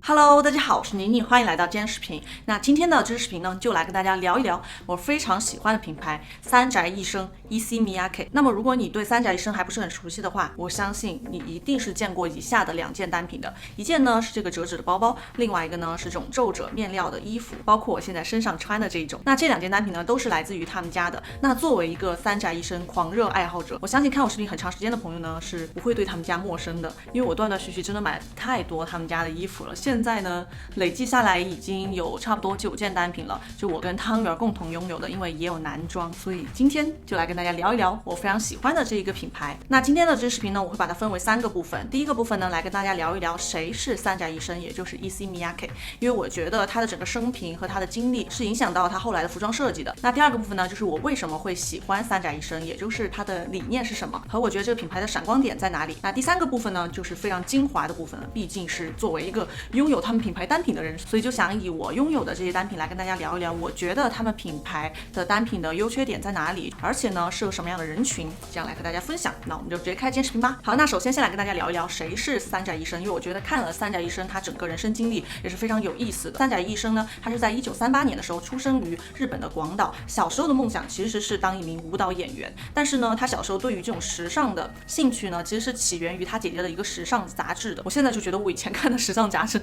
Hello， 大家好，我是妮妮，欢迎来到今天视频。那今天的这支视频呢，就来跟大家聊一聊我非常喜欢的品牌三宅一生 Issey Miyake。那么如果你对三宅一生还不是很熟悉的话，我相信你一定是见过以下的两件单品的。一件呢是这个折纸的包包，另外一个呢是这种皱褶面料的衣服，包括我现在身上穿的这一种。那这两件单品呢都是来自于他们家的。那作为一个三宅一生狂热爱好者，我相信看我视频很长时间的朋友呢是不会对他们家陌生的，因为我断断续续真的买太多他们家的衣服了。现在呢累计下来已经有差不多9件单品了，就我跟汤圆共同拥有的，因为也有男装，所以今天就来跟大家聊一聊我非常喜欢的这一个品牌。那今天的这支视频呢，我会把它分为3个部分。第一个部分呢，来跟大家聊一聊谁是三宅一生，也就是 Issey Miyake， 因为我觉得他的整个生平和他的经历是影响到他后来的服装设计的。那第二个部分呢，就是我为什么会喜欢三宅一生，也就是他的理念是什么，和我觉得这个品牌的闪光点在哪里。那第3个部分呢，就是非常精华的部分了，毕竟是作为一个拥有他们品牌单品的人，所以就想以我拥有的这些单品来跟大家聊一聊，我觉得他们品牌的单品的优缺点在哪里，而且呢适合什么样的人群，这样来和大家分享。那我们就直接开今天视频吧。好，那首先先来跟大家聊一聊谁是三宅一生，因为我觉得看了三宅一生他整个人生经历也是非常有意思的。三宅一生呢，他是在1938年的时候出生于日本的广岛，小时候的梦想其实是当一名舞蹈演员，但是呢他小时候对于这种时尚的兴趣呢，其实是起源于他姐姐的一个时尚杂志的。我现在就觉得我以前看的时尚杂志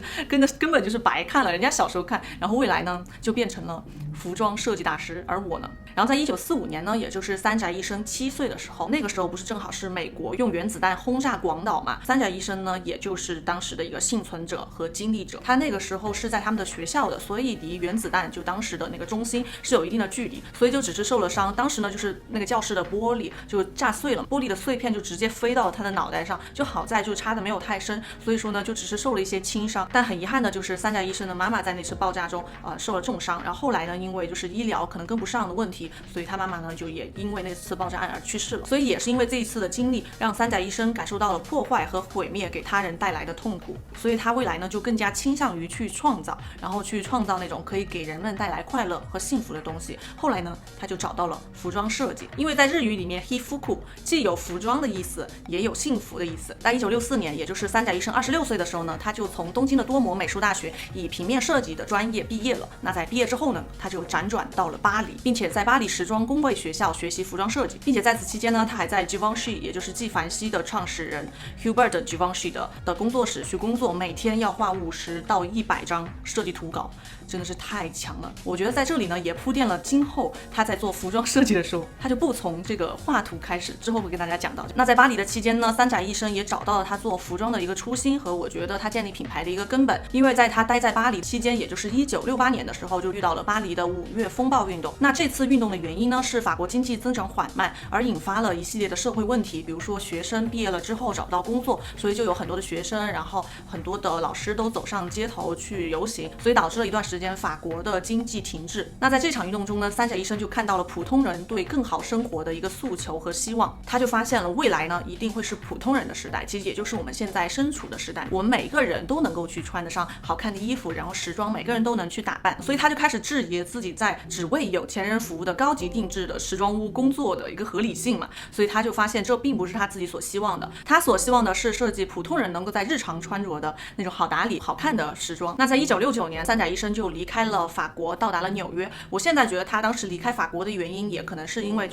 根本就是白看了，人家小时候看，然后未来呢就变成了服装设计大师，而我呢，然后在1945年呢，也就是三宅一生7岁的时候，那个时候不是正好是美国用原子弹轰炸广岛嘛，三宅一生呢也就是当时的一个幸存者和经历者，他那个时候是在他们的学校的，所以离原子弹就当时的那个中心是有一定的距离，所以就只是受了伤。当时呢就是那个教室的玻璃就炸碎了，玻璃的碎片就直接飞到他的脑袋上，就好在就插的没有太深，所以说呢就只是受了一些轻伤。但很遗憾的就是三宅一生的妈妈在那次爆炸中受了重伤，然后后来呢因为就是医疗可能跟不上的问题，所以他妈妈呢就也因为那次爆炸案而去世了。所以也是因为这一次的经历，让三宅一生感受到了破坏和毁灭给他人带来的痛苦，所以他未来呢就更加倾向于去创造，然后去创造那种可以给人们带来快乐和幸福的东西。后来呢他就找到了服装设计，因为在日语里面 hifuku 既有服装的意思，也有幸福的意思。在1964年，也就是三宅一生26岁的时候呢，他就从东京的多摩美术大学以平面设计的专业毕业了。那在毕业之后呢，他就辗转到了巴黎，并且在巴黎时装工会学校学习服装设计，并且在此期间呢，他还在 Givenchy 也就是纪梵希的创始人 Hubert Givenchy 的工作室去工作，每天要画50到100张设计图稿，真的是太强了。我觉得在这里呢也铺垫了今后他在做服装设计的时候，他就不从这个画图开始，之后会跟大家讲到。那在巴黎的期间呢，三宅一生也找到了他做服装的一个初心和我觉得他建立品牌的一个根本。因为在他待在巴黎期间，也就是1968年的时候，就遇到了巴黎的5月风暴运动。那这次运动的原因呢，是法国经济增长缓慢，而引发了一系列的社会问题，比如说学生毕业了之后找不到工作，所以就有很多的学生，然后很多的老师都走上街头去游行，所以导致了一段时间法国的经济停滞。那在这场运动中呢，三宅一生就看到了普通人对更好生活的一个诉求和希望，他就发现了未来呢一定会是普通人的时代，其实也就是我们现在身处的时代，我们每个人都能够去穿得上好看的衣服，然后时装每个人都能去打扮，所以他就开始质疑自己在只为有钱人服务的高级定制的时装屋工作的一个合理性嘛，所以他就发现这并不是他自己所希望的，他所希望的是设计普通人能够在日常穿着的那种好打理好看的时装。那在1969年，三宅一生就离开了法国，到达了纽约。我现在觉得他当时离开法国的原因也可能是因为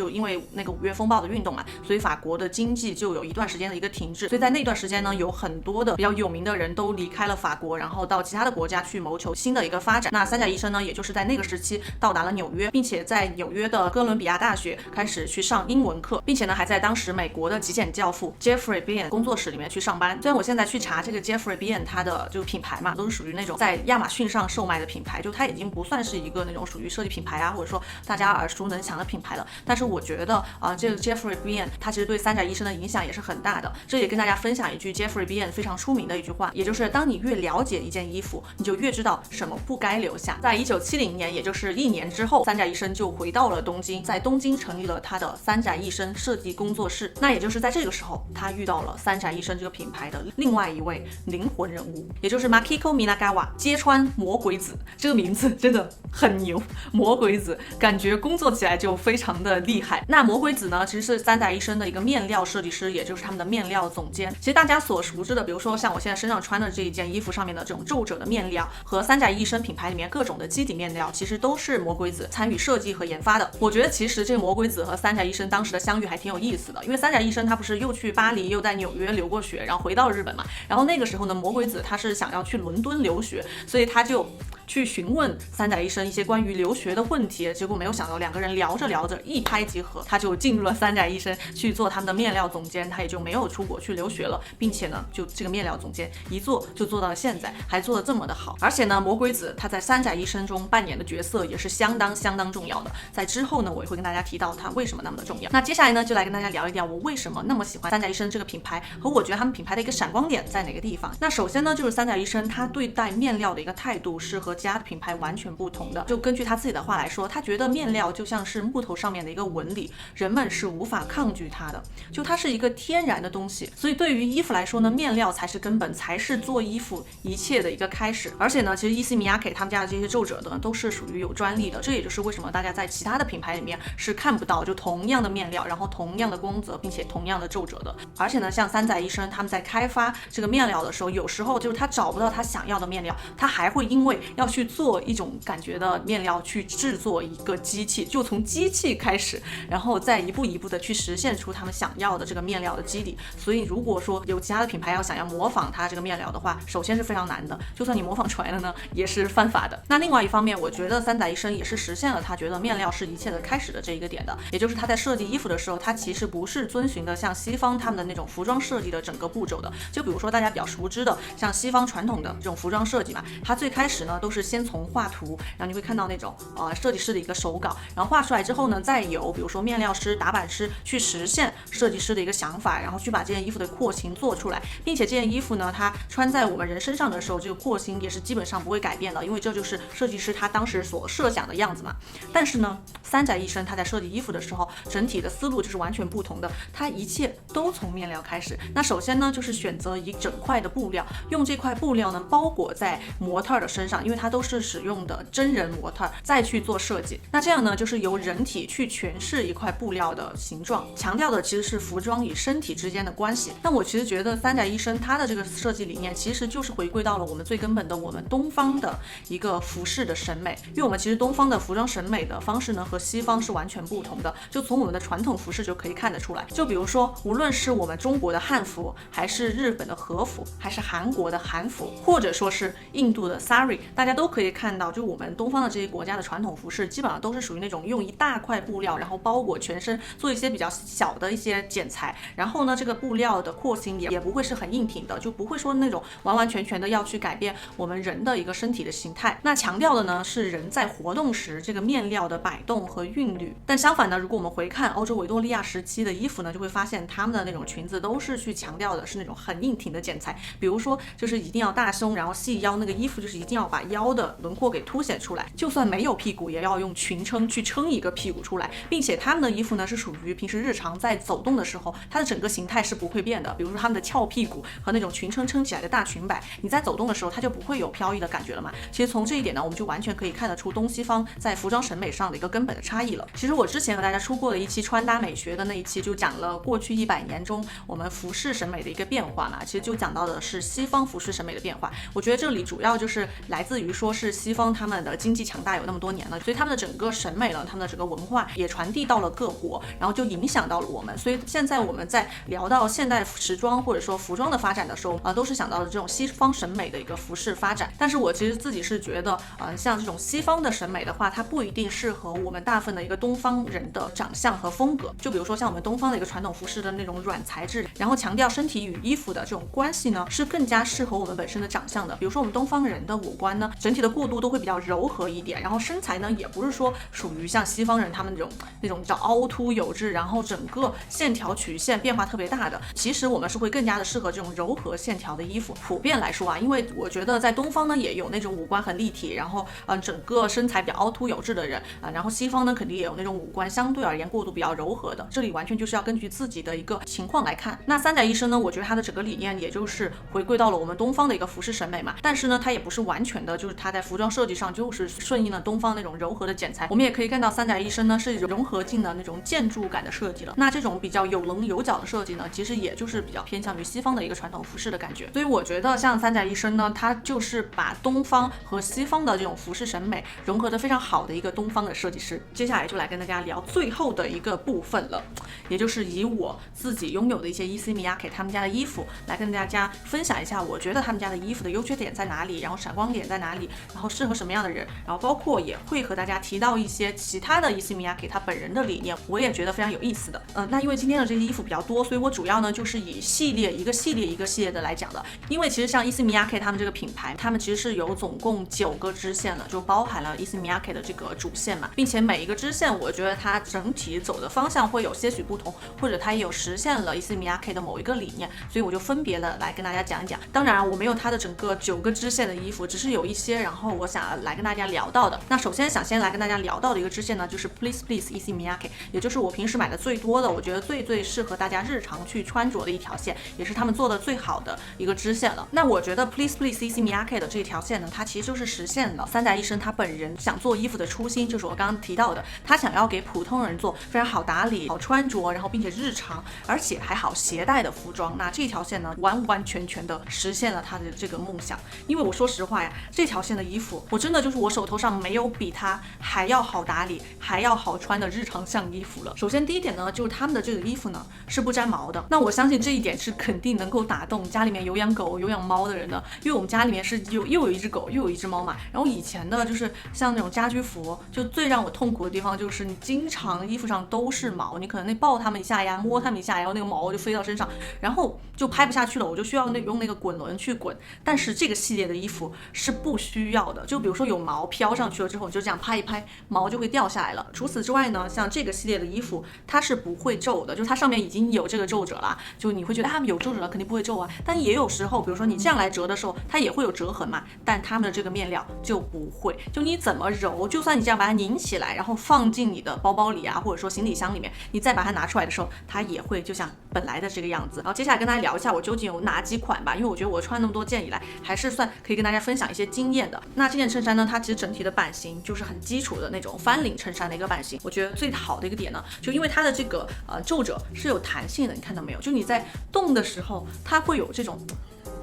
那个5月风暴的运动嘛，所以法国的经济就有一段时间的一个停滞，所以在那段时间呢，有很多的比较有名的人都离开了法国，然后到其他的国家去谋求新的一个发展。那三宅一生呢，也就是在那个时期到达了纽约，并且在纽约的哥伦比亚大学开始去上英文课，并且呢还在当时美国的极简教父 Jeffrey Bean 工作室里面去上班。虽然我现在去查这个 Jeffrey Bean 他的就品牌嘛，都是属于那种在亚马逊上售卖的品牌，就它已经不算是一个那种属于设计品牌啊，或者说大家耳熟能详的品牌了。但是我觉得这个 Jeffrey Bean 他其实对三宅一生的影响也是很大的。这也跟大家分享一句 Jeffrey Bean 非常出名的一句话，也就是当你越了解一件衣服，你就越知道什么不该留下。在1970年，也就是1年之后，三宅一生就回到了东京，在东京成立了他的三宅一生设计工作室。那也就是在这个时候，他遇到了三宅一生这个品牌的另外一位灵魂人物，也就是 Makiko Minagawa 揭穿魔鬼子。这个名字真的很牛，魔鬼子，感觉工作起来就非常的厉害。那魔鬼子呢，其实是三宅一生的一个面料设计师，也就是他们的面料总监。其实大家所熟知的，比如说像我现在身上穿的这一件衣服上面的这种皱褶的面料，和三宅一生品牌里面各种的基底面料，其实都是魔鬼子参与设计和研发的。我觉得其实这个魔鬼子和三宅一生当时的相遇还挺有意思的，因为三宅一生他不是又去巴黎，又在纽约留过学，然后回到日本嘛。然后那个时候呢，魔鬼子他是想要去伦敦留学，所以他就去询问三宅一生一些关于留学的问题，结果没有想到两个人聊着聊着一拍即合，他就进入了三宅一生去做他们的面料总监，他也就没有出国去留学了，并且呢，就这个面料总监一做就做到了现在，还做得这么的好。而且呢，魔鬼子他在三宅一生中扮演的角色也是相当重要的，在之后呢，我也会跟大家提到他为什么那么的重要。那接下来呢，就来跟大家聊一聊我为什么那么喜欢三宅一生这个品牌，和我觉得他们品牌的一个闪光点在哪个地方。那首先呢，就是三宅一生他对待面料的一个态度是和其他的品牌完全不同的。就根据他自己的话来说，他觉得面料就像是木头上面的一个纹理，人们是无法抗拒它的，就它是一个天然的东西。所以对于衣服来说呢，面料才是根本，才是做衣服一切的一个开始。而且呢，其实issey Miyake他们家的这些皱褶呢，都是属于有专利的，这也就是为什么大家在其他的品牌里面是看不到就同样的面料，然后同样的光泽，并且同样的皱褶的。而且呢，像三宅一生他们在开发这个面料的时候，有时候就是他找不到他想要的面料，他还会因为要去做一种感觉的面料去制作一个机器，就从机器开始，然后再一步一步的去实现出他们想要的这个面料的基底。所以如果说有其他的品牌要想要模仿它这个面料的话，首先是非常难的，就算你模仿出来了呢，也是犯法的。那另外一方面，我觉得三宅一生也是实现了他觉得面料是一切的开始的这一个点的，也就是他在设计衣服的时候，他其实不是遵循的像西方他们的那种服装设计的整个步骤的。就比如说大家比较熟知的像西方传统的这种服装设计嘛，它最开始呢都是先从画图，然后你会看到那种设计师的一个手稿，然后画出来之后呢，再由比如说面料师、打版师去实现设计师的一个想法，然后去把这件衣服的廓形做出来，并且这件衣服呢，它穿在我们人身上的时候，这个廓形也是基本上不会改变的，因为这就是设计师他当时所设想的样子嘛。但是呢，三宅一生他在设计衣服的时候，整体的思路就是完全不同的，他一切都从面料开始。那首先呢，就是选择一整块的布料，用这块布料呢包裹在模特的身上，因为它都是使用的真人模特，再去做设计。那这样呢，就是由人体去诠释一块布料的形状，强调的其实是服装与身体之间的关系。那我其实觉得三宅一生他的这个设计理念，其实就是回归到了我们最根本的我们东方的一个服饰的审美。因为我们其实东方的服装审美的方式呢，和西方是完全不同的，就从我们的传统服饰就可以看得出来。就比如说，无论是我们中国的汉服，还是日本的和服，还是韩国的韩服，或者说是印度的 sari， 大家都可以看到，就我们东方的这些国家的传统服饰，基本上都是属于那种用一大块布料，然后包裹全身，做一些比较小的一些剪裁，然后呢，这个布料的廓形也不会是很硬挺的，就不会说那种完完全全的要去改变我们人的一个身体的形态。那强调的呢是人在活动时这个面料的摆动和韵律。但相反呢，如果我们回看欧洲维多利亚时期的衣服呢，就会发现他们的那种裙子都是去强调的是那种很硬挺的剪裁，比如说就是一定要大胸，然后细腰，那个衣服就是一定要把腰的轮廓给凸显出来，就算没有屁股也要用裙撑去撑一个屁股出来，并且他们的衣服呢是属于平时日常在走动的时候，它的整个形态是不会变的。比如说他们的翘屁股和那种裙撑起来的大裙摆，你在走动的时候它就不会有飘逸的感觉了嘛。其实从这一点呢，我们就完全可以看得出东西方在服装审美上的一个根本的差异了。其实我之前和大家出过的一期穿搭美学的那一期，就讲了过去100年中我们服饰审美的一个变化嘛，其实就讲到的是西方服饰审美的变化。我觉得这里主要就是来自于说是西方他们的经济强大有那么多年了，所以他们的整个审美呢，他们的整个文化也传递到了各国，然后就影响到了我们。所以现在我们在聊到现代时装或者说服装的发展的时候都是想到了这种西方审美的一个服饰发展。但是我其实自己是觉得像这种西方的审美的话，它不一定适合我们大部分的一个东方人的长相和风格。就比如说像我们东方的一个传统服饰的那种软材质，然后强调身体与衣服的这种关系呢，是更加适合我们本身的长相的。比如说我们东方人的五官呢，整体的过渡都会比较柔和一点，然后身材呢也不是说属于像西方人他们那种比较凹凸有致，然后整个线条曲线变化特别大的。其实我们是会更加的适合这种柔和线条的衣服。普遍来说因为我觉得在东方呢也有那种五官很立体，然后整个身材比较凹凸有致的人然后西方呢肯定也有那种五官相对而言过渡比较柔和的。这里完全就是要根据自己的一个情况来看。那三宅一生呢，我觉得它的整个理念也就是回归到了我们东方的一个服饰审美嘛，但是呢它也不是完全的就是它在服装设计上就是顺应了东方那种柔和的剪裁。我们也可以看到三宅一生呢是融合进了那种建筑感的设计了。那这种比较有棱有角的设计呢，其实也就是比较偏向于西方的一个传统服饰的感觉。所以我觉得像三宅一生呢，它就是把东方和西方的这种服饰审美融合得非常好的一个东方的设计师。接下来就来跟大家聊最后的一个部分了，也就是以我自己拥有的一些 Issey Miyake 他们家的衣服来跟大家分享一下，我觉得他们家的衣服的优缺点在哪里，然后闪光点在哪里，然后适合什么样的人，然后包括也会和大家提到一些其他的 Issey Miyake 他本人的理念，我也觉得非常有意思的。那因为今天的这些衣服比较多，所以我主要呢就是以一个系列的来讲的。因为其实像 Issey Miyake 他们这个品牌，他们其实是有总共9个支线的，就包含了 Issey Miyake 的这个主线嘛，并且每一个支线我觉得它整体走的方向会有些许不同，或者它也有实现了 Issey Miyake 的某一个理念，所以我就分别的来跟大家讲一讲。当然我没有它的整个9个支线的衣服，只是有一些然后我想来跟大家聊到的。那首先想先来跟大家聊到的一个支线呢，就是 Please Please Issey Miyake， 也就是我平时买的最多的，我觉得最适合大家日常去穿着的一条线，也是他们做的最好的一个支线了。那我觉得 Please Please Issey Miyake 的这条线呢，它其实就是实现了三宅一生他本人想做衣服的初心，就是我刚刚提到的，他想要给普通人做非常好打理、好穿着，然后并且日常而且还好携带的服装。那这条线呢，完完全全的实现了他的这个梦想。因为我说实话呀，这条线的衣服，我真的就是我手头上没有比它还要好打理、还要好穿的日常向衣服了。首先第一点呢，就是他们的这个衣服呢是不沾毛的。那我相信这一点是肯定能够打动家里面有养狗、有养猫的人的，因为我们家里面是又有一只狗又有一只猫嘛。然后以前的就是像那种家居服，就最让我痛苦的地方就是你经常衣服上都是毛，你可能那抱它们一下呀，摸它们一下，然后那个毛就飞到身上，然后就拍不下去了，我就需要用那个滚轮去滚。但是这个系列的衣服是不需要的，就比如说有毛飘上去了之后，你就这样拍一拍，毛就会掉下来了。除此之外呢，像这个系列的衣服它是不会皱的，就它上面已经有这个皱褶了，就你会觉得它们有皱褶了肯定不会皱啊，但也有时候比如说你这样来折的时候它也会有折痕嘛，但它们的这个面料就不会，就你怎么揉，就算你这样把它拧起来然后放进你的包包里啊，或者说行李箱里面，你再把它拿出来的时候它也会就像本来的这个样子。然后接下来跟大家聊一下我究竟有哪几款吧，因为我觉得我穿那么多件以来还是算可以跟大家分享一些经验的。那这件衬衫呢，它其实整体的版型就是很基础的那种翻领衬衫的一个版型。我觉得最好的一个点呢，就因为它的这个皱褶是有弹性的，你看到没有？就你在动的时候它会有这种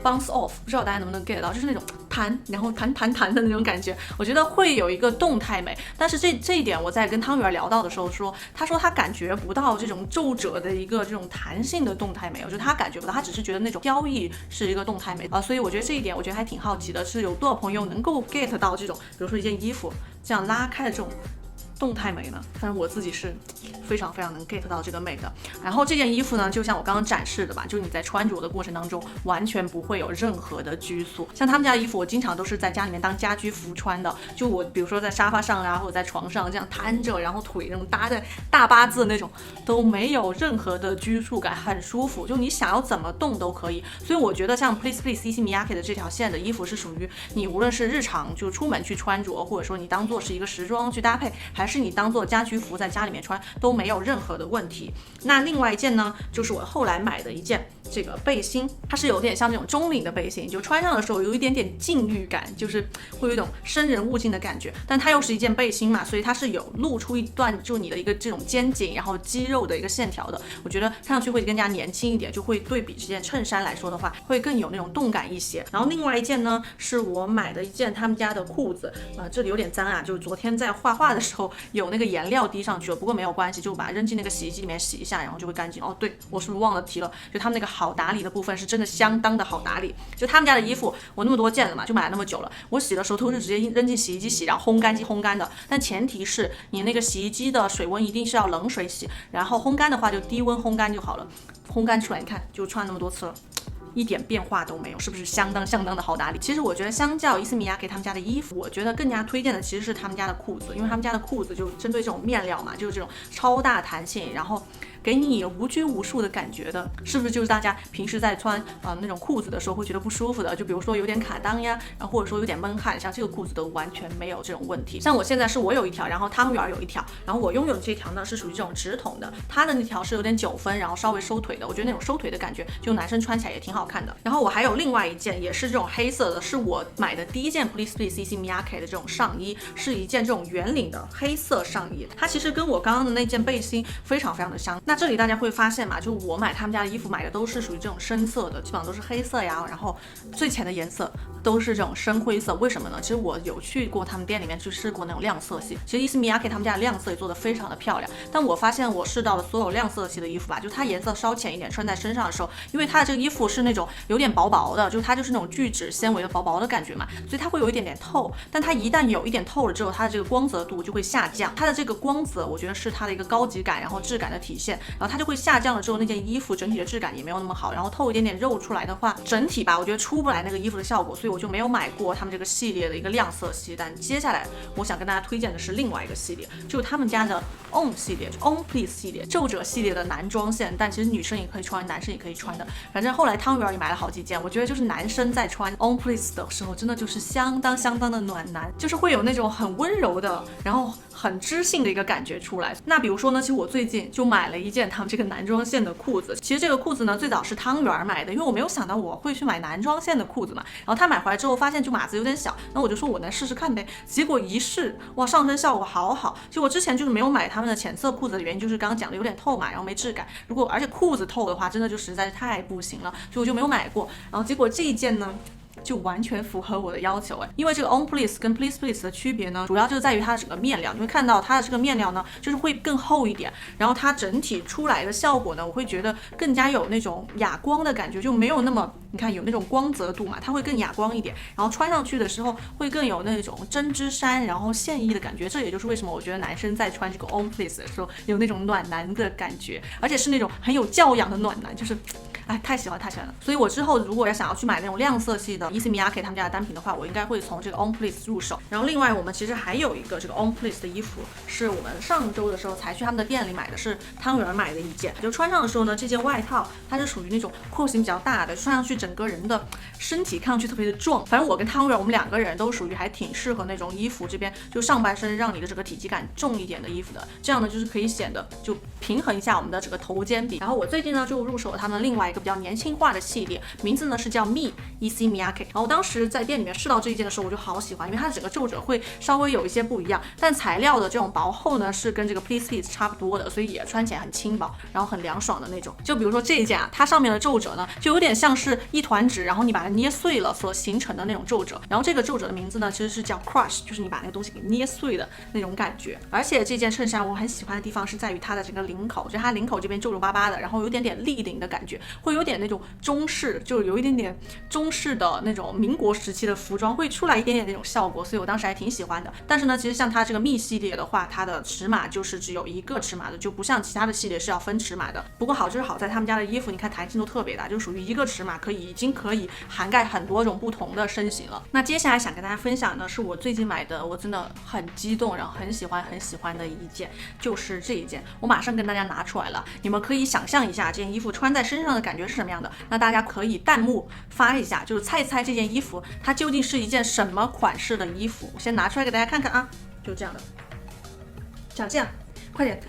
bounce off， 不知道大家能不能 get 到，就是那种弹，然后弹的那种感觉，我觉得会有一个动态美。但是这一点我在跟汤圆聊到的时候说，他说他感觉不到这种皱褶的一个这种弹性的动态美，我觉得他感觉不到，他只是觉得那种飘逸是一个动态美所以我觉得这一点我觉得还挺好奇的，是有多少朋友能够 get 到这种，比如说一件衣服这样拉开的这种动态美呢？但是我自己是非常非常能 get 到这个美的。然后这件衣服呢，就像我刚刚展示的吧，就你在穿着的过程当中完全不会有任何的拘束。像他们家的衣服我经常都是在家里面当家居服穿的，就我比如说在沙发上啊，或者在床上这样摊着，然后腿那种搭在大八字那种，都没有任何的拘束感，很舒服，就你想要怎么动都可以。所以我觉得像 Please Please Issey Miyake 的这条线的衣服是属于你无论是日常就出门去穿着，或者说你当做是一个时装去搭配，还是你当做家居服在家里面穿，都没有任何的问题。那另外一件呢，就是我后来买的一件这个背心，它是有点像那种中领的背心，就穿上的时候有一点点禁欲感，就是会有一种生人勿近的感觉，但它又是一件背心嘛，所以它是有露出一段就你的一个这种肩颈然后肌肉的一个线条的，我觉得看上去会更加年轻一点，就会对比这件衬衫来说的话会更有那种动感一些。然后另外一件呢，是我买的一件他们家的裤子，这里有点脏啊，就是昨天在画画的时候有那个颜料滴上去了，不过没有关系，就把它扔进那个洗衣机里面洗一下，然后就会干净。对，我是不是忘了提了，就他们那个好打理的部分是真的相当的好打理。就他们家的衣服我那么多件了嘛，就买了那么久了，我洗的时候都是直接扔进洗衣机洗，然后烘干机烘干的，但前提是你那个洗衣机的水温一定是要冷水洗，然后烘干的话就低温烘干就好了。烘干出来你看就穿那么多次了，一点变化都没有，是不是相当的好打理？其实我觉得相较Issey Miyake他们家的衣服，我觉得更加推荐的其实是他们家的裤子，因为他们家的裤子就针对这种面料嘛，就是这种超大弹性，然后给你无拘无束的感觉的，是不是就是大家平时在穿那种裤子的时候会觉得不舒服的？就比如说有点卡裆呀，然后或者说有点闷汗，像这个裤子都完全没有这种问题。像我现在是我有一条，然后汤圆有一条，然后我拥有的这条呢是属于这种直筒的，它的那条是有点9分，然后稍微收腿的，我觉得那种收腿的感觉就男生穿起来也挺好看的。然后我还有另外一件也是这种黑色的，是我买的第一件 Please Please Issey Miyake 的这种上衣，是一件这种圆领的黑色上衣，它其实跟我刚刚的那件背心非常非常的像。那这里大家会发现嘛，就我买他们家的衣服买的都是属于这种深色的，基本上都是黑色呀，然后最浅的颜色都是这种深灰色。为什么呢？其实我有去过他们店里面去试过那种亮色系，其实 Issey Miyake 他们家的亮色也做的非常的漂亮，但我发现我试到的所有亮色系的衣服吧，就它颜色稍浅一点，穿在身上的时候，因为它的这个衣服是那种有点薄薄的，就它就是那种聚酯纤维的薄薄的感觉嘛，所以它会有一点点透，但它一旦有一点透了之后，它的这个光泽度就会下降，它的这个光泽我觉得是它的一个高级感，然后质感的体现，然后它就会下降了之后，那件衣服整体的质感也没有那么好，然后透一点点肉出来的话，整体吧我觉得出不来那个衣服的效果，所以我就没有买过他们这个系列的一个亮色系。但接下来我想跟大家推荐的是另外一个系列，就是他们家的 On 系列 On Please 系列皱褶系列的男装线，但其实女生也可以穿，男生也可以穿的。反正后来汤圆也买了好几件，我觉得就是男生在穿 On Please 的时候，真的就是相当的暖男，就是会有那种很温柔的，然后很知性的一个感觉出来。那比如说呢，其实我最近就买了一件他们这个男装线的裤子。其实这个裤子呢，最早是汤圆买的，因为我没有想到我会去买男装线的裤子嘛。然后他买回来之后发现就码子有点小，那我就说我来试试看呗。结果一试，哇，上身效果好好。就我之前就是没有买他们的浅色裤子的原因，就是刚刚讲的有点透嘛，然后没质感。而且裤子透的话，真的就实在是太不行了，所以我就没有买过。然后结果这一件呢，就完全符合我的要求因为这个 On Please 跟 Please Please 的区别呢，主要就在于它的整个面料，你会看到它的这个面料呢，就是会更厚一点，然后它整体出来的效果呢，我会觉得更加有那种哑光的感觉，就没有那么你看有那种光泽度嘛，它会更哑光一点，然后穿上去的时候会更有那种针织衫然后线衣的感觉。这也就是为什么我觉得男生在穿这个 On Please 的时候有那种暖男的感觉，而且是那种很有教养的暖男，就是太喜欢了。所以我之后如果要想要去买那种亮色系的 Issey Miyake 他们家的单品的话，我应该会从这个 On Please 入手。然后另外我们其实还有一个这个 On Please 的衣服，是我们上周的时候才去他们的店里买的，是汤圆买的一件。就穿上的时候呢，这件外套它是属于那种廓形比较大的，穿上去整个人的身体看上去特别的壮。反正我跟汤圆我们2个人都属于还挺适合那种衣服这边就上半身让你的这个体积感重一点的衣服的，这样呢就是可以显得就平衡一下我们的这个头肩比。然后我最近呢就入手了他们另外一个比较年轻化的系列，名字呢是叫 Me Issey Miyake。然后当时在店里面试到这一件的时候，我就好喜欢，因为它的整个皱褶会稍微有一些不一样，但材料的这种薄厚呢是跟这个 Please Please 差不多的，所以也穿起来很轻薄，然后很凉爽的那种。就比如说这一件它上面的皱褶呢，就有点像是一团纸，然后你把它捏碎了所形成的那种皱褶。然后这个皱褶的名字呢其实是叫 Crush， 就是你把那个东西给捏碎的那种感觉。而且这件衬衫我很喜欢的地方是在于它的整个领口，就它领口这边皱皱巴巴的，然后有点立领的感觉，会有点那种中式，就有一点点中式的那种民国时期的服装会出来一点点那种效果，所以我当时还挺喜欢的。但是呢，其实像它这个蜜系列的话，它的尺码就是只有一个尺码的，就不像其他的系列是要分尺码的。不过好就是好在他们家的衣服，你看弹性都特别大，就属于一个尺码已经可以涵盖很多种不同的身形了。那接下来想跟大家分享的是我最近买的，我真的很激动，然后很喜欢的一件，就是这一件，我马上跟大家拿出来了，你们可以想象一下这件衣服穿在身上的感觉是什么样的。那大家可以弹幕发一下，就是猜一猜这件衣服它究竟是一件什么款式的衣服。我先拿出来给大家看看啊，就这样的，像这样，快点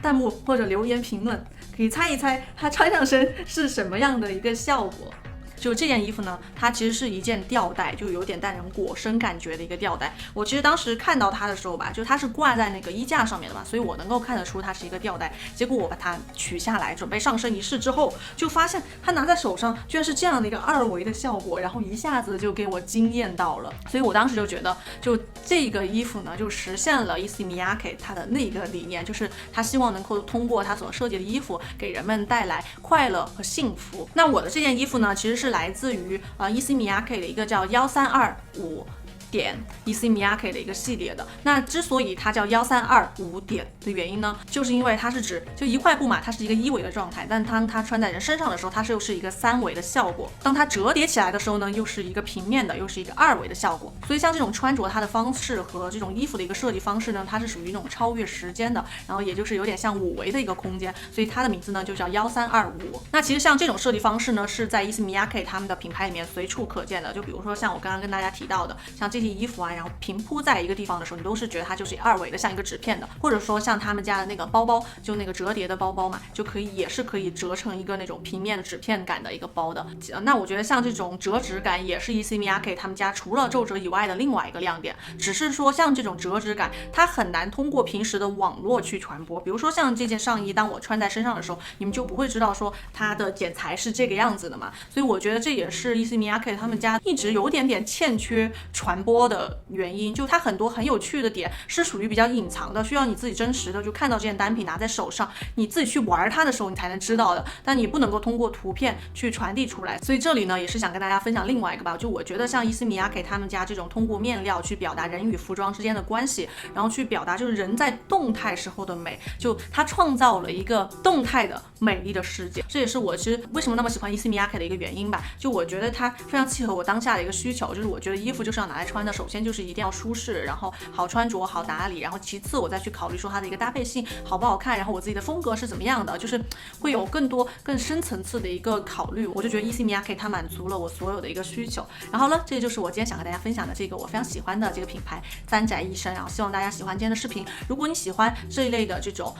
弹幕或者留言评论，可以猜一猜它穿上身是什么样的一个效果。就这件衣服呢，它其实是一件吊带，就有点带人裹身感觉的一个吊带。我其实当时看到它的时候吧，就它是挂在那个衣架上面的嘛，所以我能够看得出它是一个吊带。结果我把它取下来准备上身一试之后，就发现它拿在手上居然是这样的一个2维的效果，然后一下子就给我惊艳到了。所以我当时就觉得，就这个衣服呢，就实现了 Issey Miyake 它的那个理念，就是他希望能够通过他所设计的衣服给人们带来快乐和幸福。那我的这件衣服呢，其实是来自于Issey Miyake 的一个叫1325点 Issey Miyake 的一个系列的。那之所以它叫1325点的原因呢，就是因为它是指就一块布嘛，它是一个一维的状态，但当它穿在人身上的时候，它又是一个3维的效果。当它折叠起来的时候呢，又是一个平面的，又是一个2维的效果。所以像这种穿着它的方式和这种衣服的一个设计方式呢，它是属于那种超越时间的，然后也就是有点像5维的一个空间，所以它的名字呢就叫1325。那其实像这种设计方式呢，是在 Issey Miyake 他们的品牌里面随处可见的。就比如说像我刚刚跟大家提到的，像这些衣服啊，然后平铺在一个地方的时候，你都是觉得它就是2维的，像一个纸片的。或者说像他们家的那个包包，就那个折叠的包包嘛，就可以也是可以折成一个那种平面的纸片感的一个包的。那我觉得像这种折纸感也是 Issey Miyake 他们家除了皱褶以外的另外一个亮点。只是说像这种折纸感，它很难通过平时的网络去传播。比如说像这件上衣，当我穿在身上的时候，你们就不会知道说它的剪裁是这个样子的嘛。所以我觉得这也是 Issey Miyake 他们家一直有点欠缺传播的原因。就它很多很有趣的点是属于比较隐藏的，需要你自己真实的就看到这件单品拿在手上，你自己去玩它的时候你才能知道的，但你不能够通过图片去传递出来。所以这里呢也是想跟大家分享另外一个吧，就我觉得像 Issey Miyake 他们家这种通过面料去表达人与服装之间的关系，然后去表达就是人在动态时候的美，就它创造了一个动态的美丽的世界。这也是我其实为什么那么喜欢 Issey Miyake 的一个原因吧。就我觉得它非常契合我当下的一个需求，就是我觉得衣服就是要拿来穿的，首先就是一定要舒适，然后好穿着好打理，然后其次我再去考虑说它的一个搭配性好不好看，然后我自己的风格是怎么样的，就是会有更多更深层次的一个考虑。我就觉得 Issey Miyake 它满足了我所有的一个需求。然后呢，这就是我今天想和大家分享的这个我非常喜欢的这个品牌三宅一生。然后希望大家喜欢今天的视频。如果你喜欢这一类的这种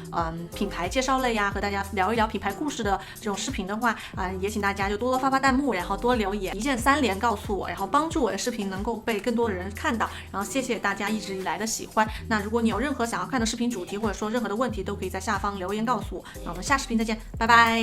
品牌介绍类呀，和大家聊一聊品牌故事的这种视频的话，也请大家就多多发发弹幕，然后多留言，一键3连告诉我，然后帮助我的视频能够被更多的人看到。然后谢谢大家一直以来的喜欢。那如果你有任何想要看的视频主题，或者说任何的问题，都可以在下方留言告诉我。那我们下视频再见，拜拜。